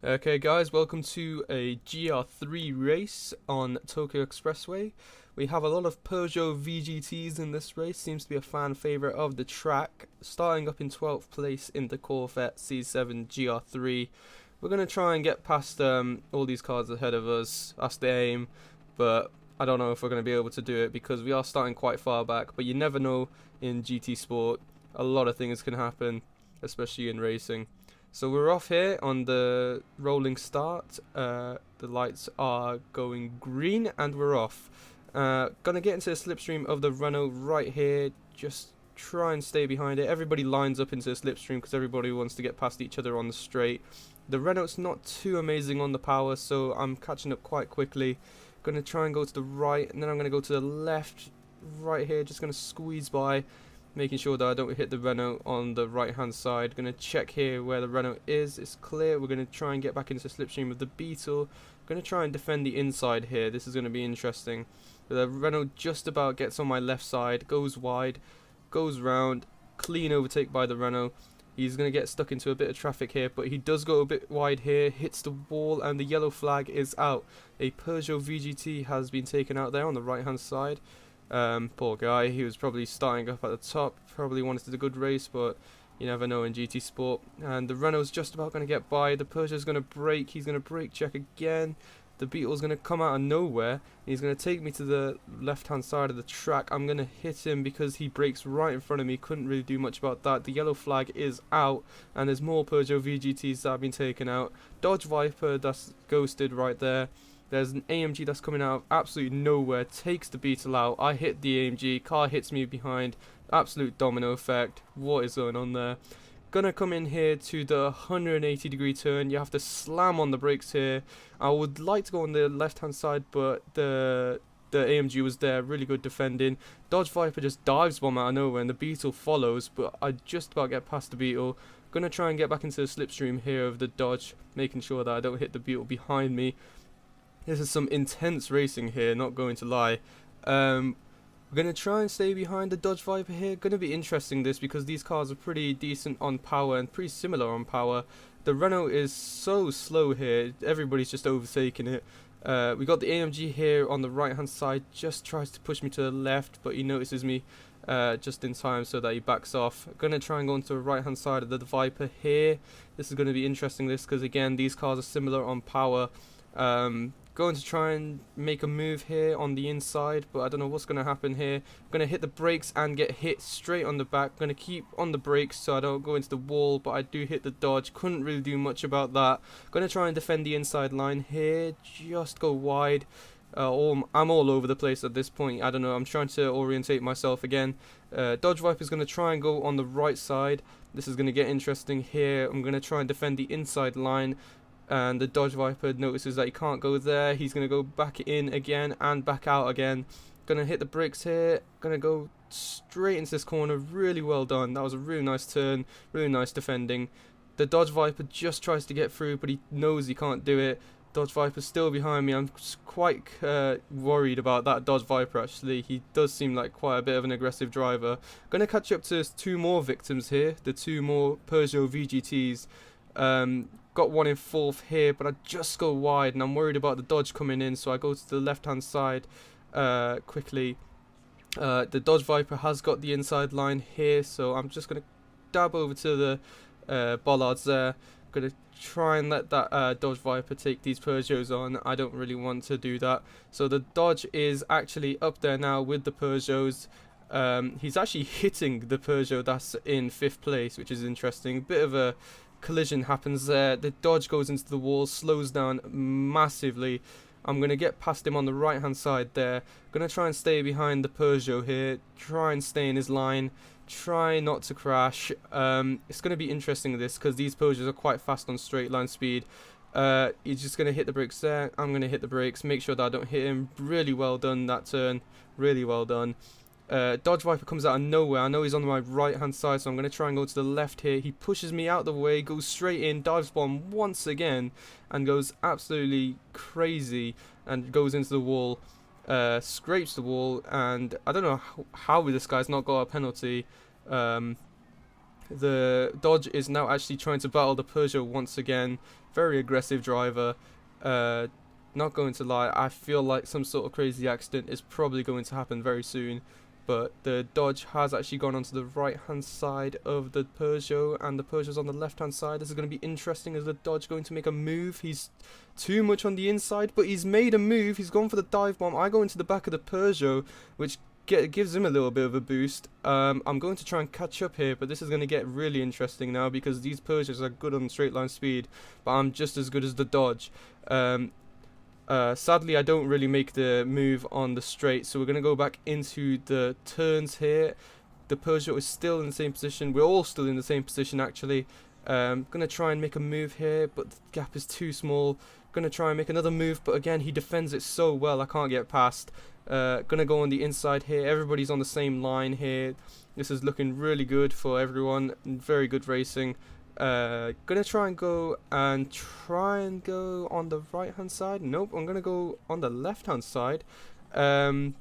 Okay guys, welcome to a Gr.3 race on Tokyo Expressway. We have a lot of Peugeot VGTs in this race, seems to be a fan favourite of the track. Starting up in 12th place in the Corvette C7 Gr.3. We're going to try and get past all these cars ahead of us, that's the aim, but I don't know if we're going to be able to do it because we are starting quite far back, but you never know in GT Sport, a lot of things can happen, especially in racing. So we're off here on the rolling start. The lights are going green and we're off. Gonna get into the slipstream of the Renault right here. Just try and stay behind it. Everybody lines up into the slipstream because everybody wants to get past each other on the straight. The Renault's not too amazing on the power, so I'm catching up quite quickly. Gonna try and go to the right, and then I'm gonna go to the left right here. Just gonna squeeze by, making sure that I don't hit the Renault on the right hand side. Gonna check here where the Renault is. It's clear. We're gonna try and get back into the slipstream of the Beetle. Gonna try and defend the inside here. This is gonna be interesting. The Renault just about gets on my left side, goes wide, goes round, clean overtake by the Renault. He's gonna get stuck into a bit of traffic here, but he does go a bit wide here, hits the wall, and the yellow flag is out. A Peugeot VGT has been taken out there on the right hand side. Poor guy, he was probably starting up at the top, probably wanted a good race, but you never know in GT Sport. And the Renault's just about going to get by, the Peugeot's going to brake, he's going to brake check again, the Beetle's going to come out of nowhere, he's going to take me to the left hand side of the track. I'm going to hit him because he brakes right in front of me, couldn't really do much about that. The yellow flag is out, and there's more Peugeot VGTs that have been taken out. Dodge Viper, that's ghosted right there. There's an AMG that's coming out of absolutely nowhere, takes the Beetle out. I hit the AMG, car hits me behind, absolute domino effect. What is going on there? Gonna come in here to the 180-degree turn. You have to slam on the brakes here. I would like to go on the left-hand side, but the AMG was there, really good defending. Dodge Viper just dives bomb out of nowhere, and the Beetle follows, but I just about get past the Beetle. Gonna try and get back into the slipstream here of the Dodge, making sure that I don't hit the Beetle behind me. This is some intense racing here, not going to lie. We're going to try and stay behind the Dodge Viper here. Going to be interesting this because these cars are pretty decent on power and pretty similar on power. The Renault is so slow here, everybody's just overtaking it. We got the AMG here on the right hand side, just tries to push me to the left, but he notices me just in time so that he backs off. Going to try and go onto the right hand side of the Viper here. This is going to be interesting this because again these cars are similar on power. Going to try and make a move here on the inside, but I don't know what's going to happen here. Going to hit the brakes and get hit straight on the back. Going to keep on the brakes so I don't go into the wall, but I do hit the Dodge. Couldn't really do much about that. Going to try and defend the inside line here. Just go wide. I'm all over the place at this point. I don't know. I'm trying to orientate myself again. Dodge Viper is going to try and go on the right side. This is going to get interesting here. I'm going to try and defend the inside line. And the Dodge Viper notices that he can't go there. He's going to go back in again and back out again. Going to hit the brakes here. Going to go straight into this corner. Really well done. That was a really nice turn. Really nice defending. The Dodge Viper just tries to get through, but he knows he can't do it. Dodge Viper's still behind me. I'm quite worried about that Dodge Viper actually. He does seem like quite a bit of an aggressive driver. Going to catch up to two more victims here. The two more Peugeot VGTs. Got one in fourth here, but I just go wide and I'm worried about the Dodge coming in, so I go to the left hand side quickly. The Dodge Viper has got the inside line here, so I'm just going to dab over to the bollards there. Going to try and let that Dodge Viper take these Peugeots on. I don't really want to do that. So the Dodge is actually up there now with the Peugeots. He's actually hitting the Peugeot that's in 5th place, which is interesting. A bit of a collision happens there. The Dodge goes into the wall, slows down massively. I'm going to get past him on the right hand side there. Going to try and stay behind the Peugeot here, try and stay in his line, try not to crash. It's going to be interesting this because these Peugeots are quite fast on straight line speed. He's just going to hit the brakes there. I'm going to hit the brakes, make sure that I don't hit him. Really well done that turn, really well done. Dodge Viper comes out of nowhere. I know he's on my right hand side, so I'm going to try and go to the left here. He pushes me out the way, goes straight in, dives bomb once again, and goes absolutely crazy and goes into the wall, scrapes the wall, and I don't know how this guy's not got a penalty. The Dodge is now actually trying to battle the Peugeot once again. Very aggressive driver. Not going to lie, I feel like some sort of crazy accident is probably going to happen very soon. But the Dodge has actually gone onto the right hand side of the Peugeot, and the Peugeot's on the left hand side. This is going to be interesting. Is the Dodge going to make a move? He's too much on the inside, but he's made a move. He's gone for the dive bomb. I go into the back of the Peugeot, which gives him a little bit of a boost. I'm going to try and catch up here, but this is going to get really interesting now because these Peugeots are good on straight line speed, but I'm just as good as the Dodge. Sadly, I don't really make the move on the straight, so we're going to go back into the turns here. The Peugeot is still in the same position. We're all still in the same position, actually. Going to try and make a move here, but the gap is too small. Going to try and make another move, but again, he defends it so well, I can't get past. Gonna go on the inside here. Everybody's on the same line here. This is looking really good for everyone. Very good racing. Gonna try and go on the right hand side. Nope, I'm gonna go on the left hand side. Gonna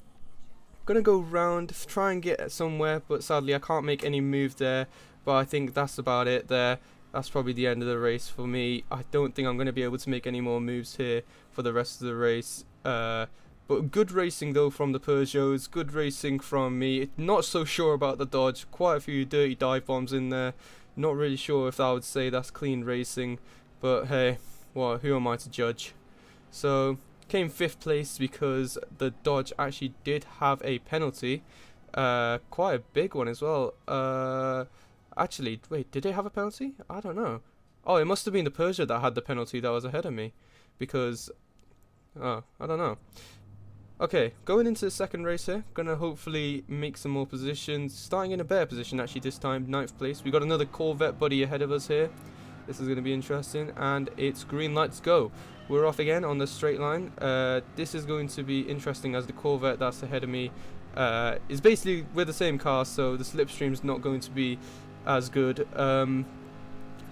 go round, try and get somewhere, but sadly I can't make any move there. But I think that's about it there. That's probably the end of the race for me. I don't think I'm going to be able to make any more moves here for the rest of the race. But good racing though from the Peugeots, good racing from me. Not so sure about the Dodge, quite a few dirty dive bombs in there. Not really sure if I would say that's clean racing, but hey, well, who am I to judge? So, came 5th place because the Dodge actually did have a penalty. Quite a big one as well. Actually, wait, did they have a penalty? I don't know. Oh, it must have been the Peugeot that had the penalty that was ahead of me. Because, oh, I don't know. Okay, going into the second race here. Gonna hopefully make some more positions. Starting in a better position actually this time, 9th place. We got another Corvette buddy ahead of us here. This is gonna be interesting. And it's green lights go. We're off again on the straight line. This is going to be interesting as the Corvette that's ahead of me is basically, we're the same car, so the slipstream's not going to be as good.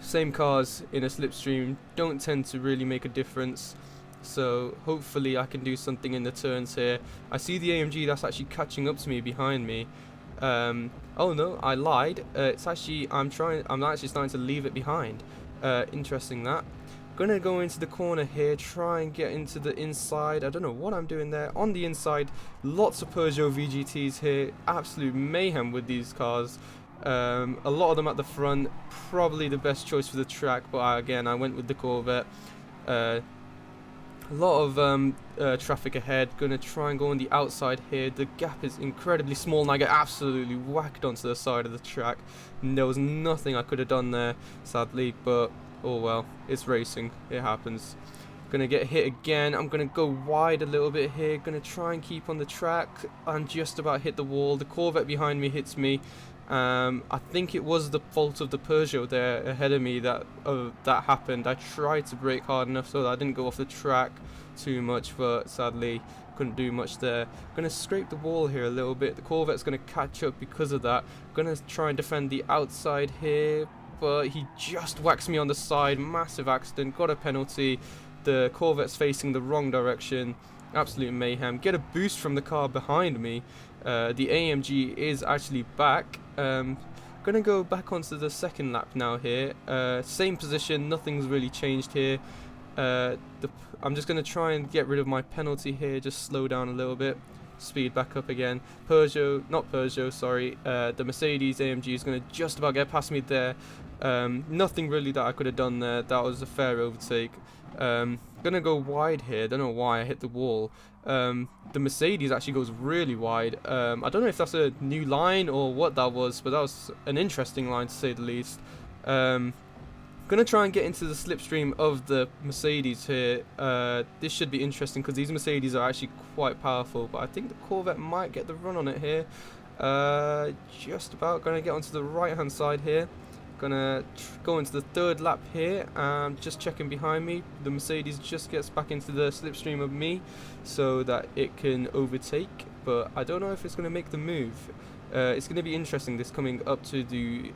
Same cars in a slipstream don't tend to really make a difference, so hopefully I can do something in the turns here. I see the AMG that's actually catching up to me behind me. Oh no, I lied. It's actually I'm actually starting to leave it behind. Interesting that. Gonna go into the corner here, try and get into the inside. I don't know what I'm doing there. On the inside, lots of Peugeot VGTs here. Absolute mayhem with these cars. A lot of them at the front. Probably the best choice for the track, but again, I went with the Corvette. A lot of traffic ahead. Gonna try and go on the outside here. The gap is incredibly small, and I get absolutely whacked onto the side of the track. And there was nothing I could have done there, sadly, but oh well, it's racing, it happens. Gonna get hit again. I'm gonna go wide a little bit here. Gonna try and keep on the track. I'm just about hit the wall. The Corvette behind me hits me. I think it was the fault of the Peugeot there ahead of me that happened. I tried to brake hard enough so that I didn't go off the track too much, but sadly couldn't do much there. Gonna scrape the wall here a little bit. The Corvette's gonna catch up because of that. Gonna try and defend the outside here, but he just whacks me on the side. Massive accident, got a penalty. The Corvette's facing the wrong direction. Absolute mayhem. Get a boost from the car behind me. The AMG is actually back. Gonna go back onto the second lap now here. Same position, nothing's really changed here. I'm just gonna try and get rid of my penalty here, just slow down a little bit. Speed back up again. The Mercedes AMG is going to just about get past me there. Nothing really that I could have done there. That was a fair overtake. Gonna go wide here. Don't know why I hit the wall. The Mercedes actually goes really wide. I don't know if that's a new line or what that was, but that was an interesting line to say the least. Gonna try and get into the slipstream of the Mercedes here. This should be interesting because these Mercedes are actually quite powerful, but I think the Corvette might get the run on it here. Just about gonna get onto the right hand side here. Gonna go into the third lap here. Just checking behind me. The Mercedes just gets back into the slipstream of me so that it can overtake, but I don't know if it's gonna make the move. It's going to be interesting this coming up to the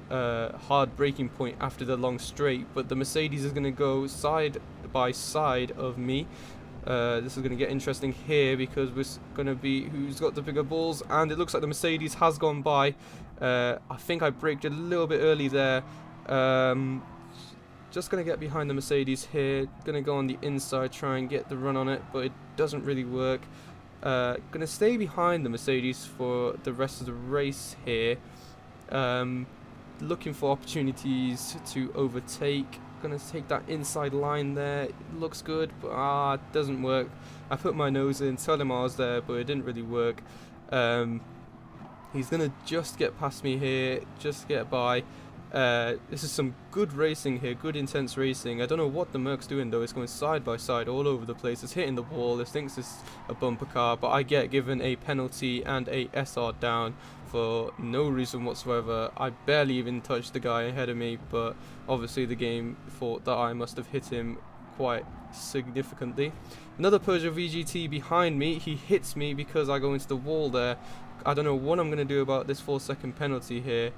hard braking point after the long straight, but the Mercedes is going to go side by side of me. This is going to get interesting here because we're going to be who's got the bigger balls, and it looks like the Mercedes has gone by. I think I braked a little bit early there. Um, just going to get behind the Mercedes here. Going to go on the inside, try and get the run on it, but it doesn't really work. Going to stay behind the Mercedes for the rest of the race here. Looking for opportunities to overtake. Gonna take that inside line there. It looks good, but it doesn't work. I put my nose in, told him I was there, but it didn't really work. He's gonna just get past me here, just get by. This is some good racing here, good intense racing. I don't know what the Merc's doing though. It's going side by side all over the place. It's hitting the wall. It thinks it's a bumper car, but I get given a penalty and a SR down for no reason whatsoever. I barely even touched the guy ahead of me, but obviously the game thought that I must have hit him quite significantly. Another Peugeot VGT behind me. He hits me because I go into the wall there. I don't know what I'm going to do about this 4-second penalty here.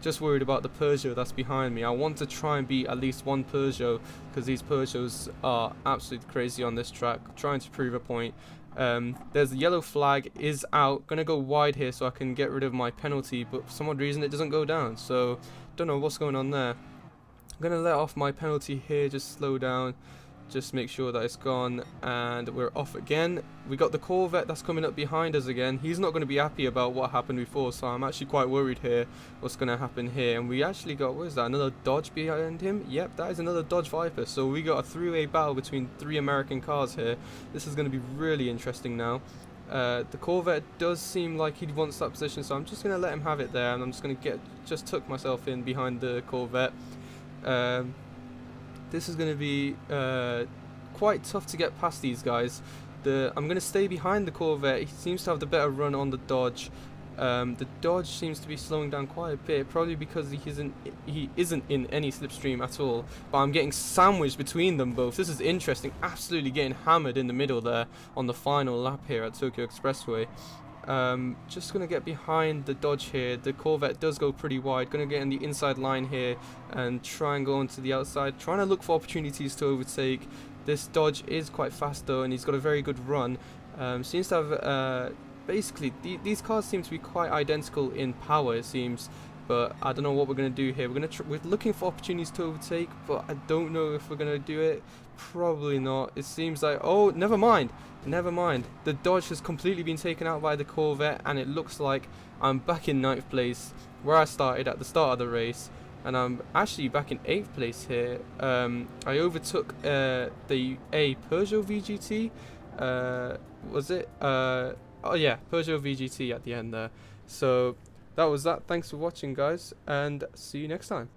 Just worried about the Peugeot that's behind me. I want to try and beat at least one Peugeot because these Peugeots are absolutely crazy on this track. Trying to prove a point. There's the yellow flag is out. Gonna go wide here so I can get rid of my penalty, but for some odd reason it doesn't go down. So don't know what's going on there. I'm gonna let off my penalty here. Just slow down. Just make sure that it's gone, and we're off again. We got the Corvette that's coming up behind us again. He's not going to be happy about what happened before, so I'm actually quite worried here what's going to happen here. And we actually got, what is that, another Dodge behind him? Yep, that is another Dodge Viper. So we got a three-way battle between 3 American cars here. This is going to be really interesting now. The Corvette does seem like he wants that position, so I'm just going to let him have it there, and I'm just going to just tuck myself in behind the Corvette. This is going to be quite tough to get past these guys. I'm going to stay behind the Corvette. He seems to have the better run on the Dodge. The Dodge seems to be slowing down quite a bit, probably because he isn't in any slipstream at all. But I'm getting sandwiched between them both. This is interesting. Absolutely getting hammered in the middle there on the final lap here at Tokyo Expressway. Just gonna get behind the Dodge here. The Corvette does go pretty wide. Gonna get in the inside line here and try and go onto the outside, trying to look for opportunities to overtake. This Dodge is quite fast though, and he's got a very good run. Seems to have basically these cars seem to be quite identical in power, it seems. But I don't know what we're gonna do here. We're looking for opportunities to overtake, but I don't know if we're gonna do it. Probably not. It seems like, oh, never mind. The Dodge has completely been taken out by the Corvette, and it looks like I'm back in 9th place where I started at the start of the race, and I'm actually back in 8th place here. I overtook the Peugeot VGT. Was it? Oh yeah, Peugeot VGT at the end there. So that was that. Thanks for watching, guys, and see you next time.